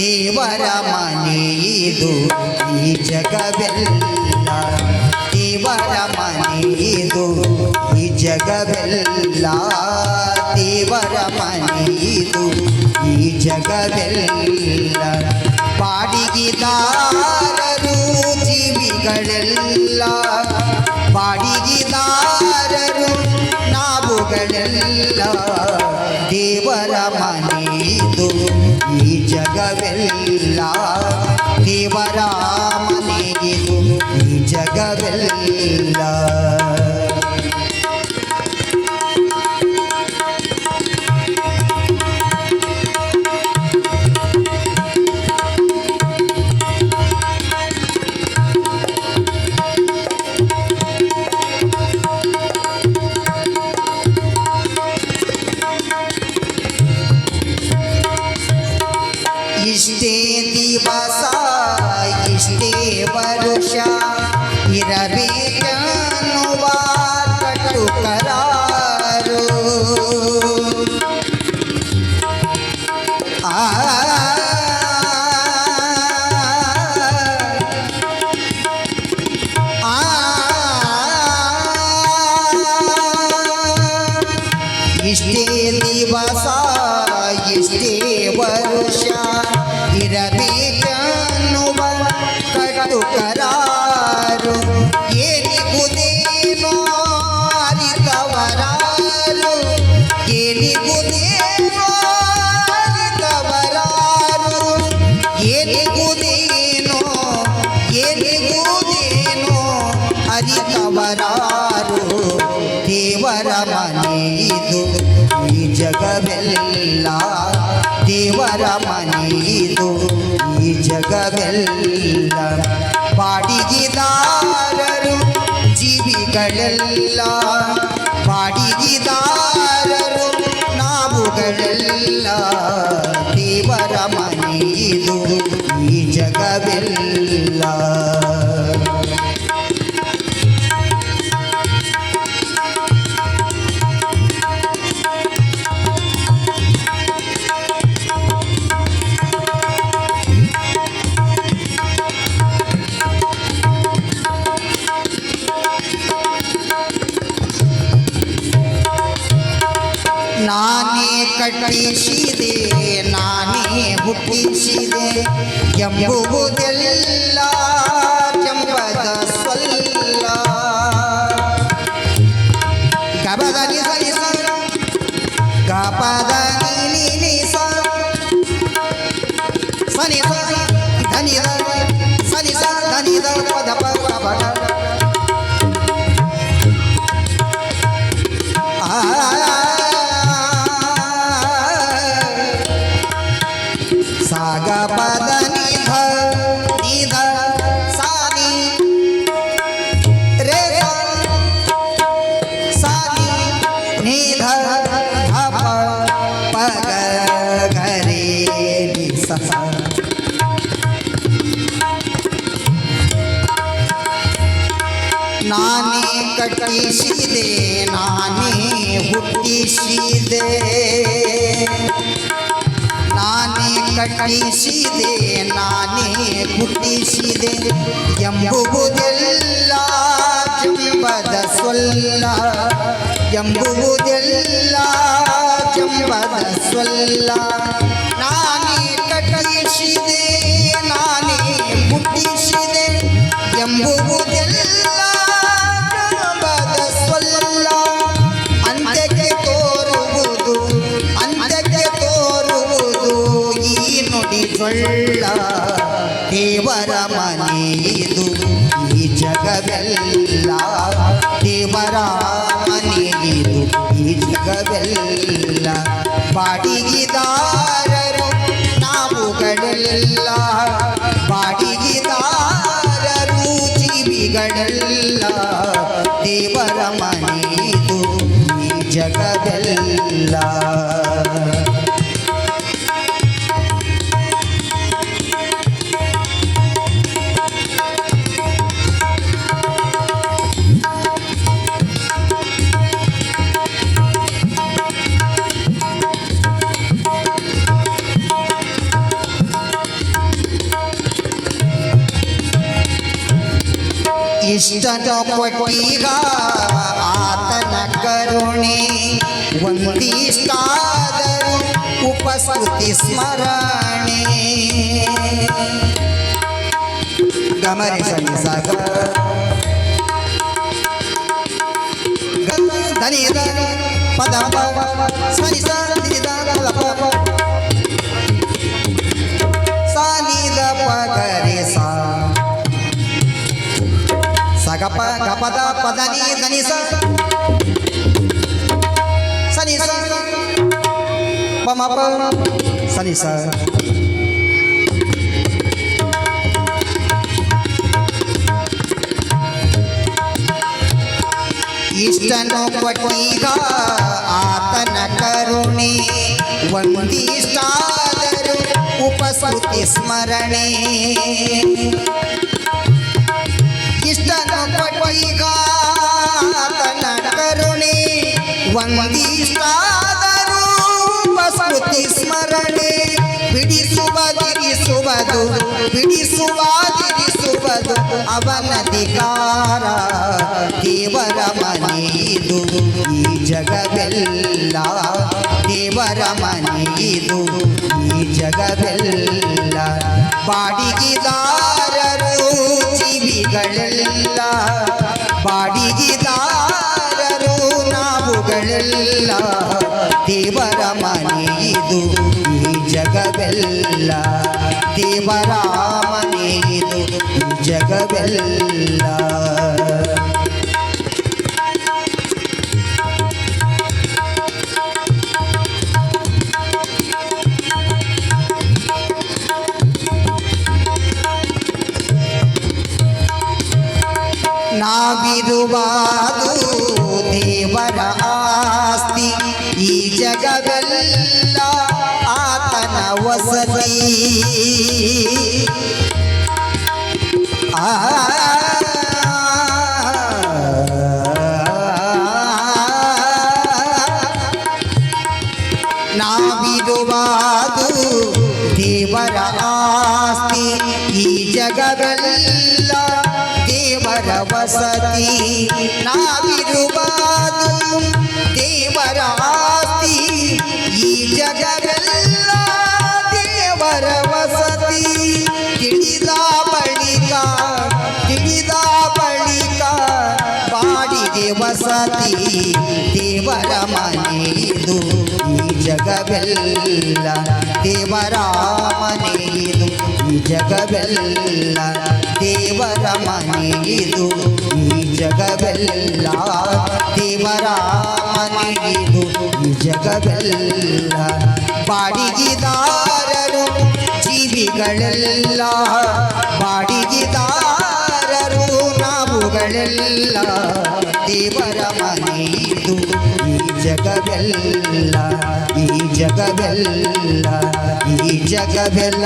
ದೇವರ ಮನೆಯಿದು ಈ ಜಗವೆಲ್ಲ, ದೇವರ ಮನೆಯಿದು ಈ ಜಗವೆಲ್ಲ, ದೇವರ ಮನೆಯಿದು ಈ ಜಗವೆಲ್ಲ. ಬಾಡಿಗೆದಾರರು ಜೀವಿಗಳೆಲ್ಲ, ಬಾಡಿಗೆದಾರರು ನಾವುಗಳೆಲ್ಲ, ದೇವರ ಮನೆಯಿದು ಈ ಜಗವೆಲ್ಲ, ದೇವರ ಮನೆಯಿದು ಈ ಜಗವೆಲ್ಲ. ಇಷ್ಟೇ ದಿವಸ ಇಷ್ಟೇ ವರುಷ ಇರಬೇಕೆನ್ನುವ ಕಟ್ಟು ಕರಾರು. ಇಷ್ಟೇ ದಿವಸ ಇಷ್ಟೇ ವರುಷ ಇರಬೇಕೆನ್ನುವ ಕಟ್ಟು ಕರಾರು. ಏನಿಗುದೇನೋ ಅರಿತವರಾರು, ಏನಿಗುದೇನೋ ಅರಿತವರಾರು, ಏನಿಗುದೇನೋ ಏನಿಗುದೇನೋ ಅರಿತವರಾರು. ದೇವರ ಮನೆಯಿದು ಈ ಜಗವೆಲ್ಲ, ದೇವರ ಮನೆಯಿದು ಈ ಜಗವೆಲ್ಲ. ಬಾಡಿಗೆದಾರರು ಜೀವಿಗಳೆಲ್ಲ, ಬಾಡಿಗೆದಾರರು ನಾವುಗಳೆಲ್ಲ, ದೇವರ ಮನೆಯಿದು ಈ ಜಗವೆಲ್ಲ. ನಾನೇ ಕಟ್ಟಿಸಿದೆ ನಾನೇ ಹುಟ್ಟಿಸಿದೆ ಎಂಬುವುದೆಲ್ಲ ಕೆಂಪದ ಸೊಲ್ಲ. ಗಬದ ನಿಸ ಗಪದ ನಿಸ ಸನಿ ಧನಿ ಸನಿ ಧನಿ ಪದ ಪದ ಸಾಗ ಪದ ನಿಧ ನಿಧ ಸಾನಿ ರೇ ಸಾನಿ ನಿಧ ಧಪ ಪಗ ಗರೆ ನಿ ಸ. ನಾನೇ ಕಟ್ಟಿಸಿದೆ ನಾನೇ ಹುಟ್ಟಿಸಿದೆ, ನಾನೇ ಕಟ್ಟಿಸಿದೆ ನಾನೇ ಹುಟ್ಟಿಸಿದೆ ಎಂಬುವುದೆಲ್ಲ ಕೆಂಪದ ಸೊಲ್ಲ, ಎಂಬುವುದೆಲ್ಲ ಕೆಂಪದ ಸೊಲ್ಲ. ನಾನೇ ಕಟ್ಟಿಸಿದೆ ನಾನೇ ಹುಟ್ಟಿಸಿದೆ ಎಂಬುವುದೆಲ್ಲ ಕೆಂಪದ ಸೊಲ್ಲ. ಅಂತ್ಯಕ್ಕೆ ತೋರುವುದು ಅಂತ್ಯಕ್ಕೆ ತೋರುವುದು ಈ ನುಡಿ ಸೊಳ್ಳ. ದೇವರ ಮನೆಯಿದು ಈ ಜಗವೆಲ್ಲ, ದೇವರ ಮನೆಯಿದು ಈ ಜಗವೆಲ್ಲ. ಬಾಡಿಗೆದಾರರು ನಾವುಗಳೆಲ್ಲ, ಬಾಡಿಗೆದಾರರು ಜೀವಿಗಳೆಲ್ಲ, ದೇವರ ಮನೆಯಿದು ಈ ಜಗವೆಲ್ಲ. ಇಷ್ಟನು ಕೊಟ್ಟೀಗ ಆತನ ಕರುಣೆ ಒಂದಿಷ್ಟಾದರೂ ಉಪಸ್ಕೃತಿ ಸ್ಮರಣೆ ಗಮರಿ ಸನಿ ಸಾಗ ಧನಿದ ಪದ ಸನಿ ಸನಿದ ಸಾನಿದ ಪಗರೆ ಸಾ ಸಗಪ ಗಪದ ಪದನಿ ಧನಿ ಸನಿ ಪಮಪ ಸನಿ ಸ ಇಷ್ಟನು ಕೊಟ್ಟೀಗ ಆತನ ಕರುಣೆ ಒಂದಿಷ್ಟಾದರೂ ಉಪಸ್ಕೃತಿ ಸ್ಮರಣೆ ಇಷ್ಟನು ಕೊಟ್ಟೀಗ ಆತನ ಕರುಣೆ ಒಂದಿಷ್ಟಾದರೂ ಉಪಸ್ಕೃತಿ ಸ್ಮರಣೆ ಬಿಡಿಸುವುದು ಅವನಧಿಕಾರ ದೇವರ ಮನೆಯಿದು ಈ ಜಗವೆಲ್ಲ ದೇವರ ಮನೆಯಿದು ಈ ಜಗವೆಲ್ಲ ಬಾಡಿಗೆದಾರರು ಜೀವಿಗಳೆಲ್ಲ ಬಾಡಿಗೆದಾರರು ನಾವುಗಳೆಲ್ಲ ದೇವರ ಮನೆಯಿದು ಈ ಜಗವೆಲ್ಲ ದೇವರ ಮನೆಯಿದು ಈ ಜಗವೆಲ್ಲ ನಾವಿರುವುದು ದೇವರ ಆಸ್ತಿ ಈ ಜಗವೆಲ್ಲ ಆತನ ವಸತಿ ನಾವಿರುವುದು ದೇವರ ಆಸ್ತಿ ಈ ಜಗವೆಲ್ಲ ದೇವರ ವಸತಿ ನಾವಿರುವುದು ದೇವರ ಆಸ್ತಿ ಈ ಜಗವೆಲ್ಲ ದೇವರ ವಸತಿ ತಿಳಿದ ಬಳಿಕ ಬಾಡಿಗೆ ವಸತಿ ದೇವರ ಮನೆಯಿದು ಈ ಜಗವೆಲ್ಲ ದೇವರ ಮನೆಯಿದು ಈ ಜಗವೆಲ್ಲ ದೇವರ ಮನೆಯಿದು ಈ ಜಗವೆಲ್ಲ ದೇವರ ಮನೆಯಿದು ಈ ಜಗವೆಲ್ಲ ಬಾಡಿಗೆದಾರರು ಜೀವಿಗಳೆಲ್ಲ ಬಾಡಿಗೆದಾರರು ನಾವುಗಳೆಲ್ಲ ದೇವರ ಮನೆಯಿದು ಈ ಜಗವೆಲ್ಲ ಈ ಜಗವೆಲ್ಲ ಈ ಜಗವೆಲ್ಲ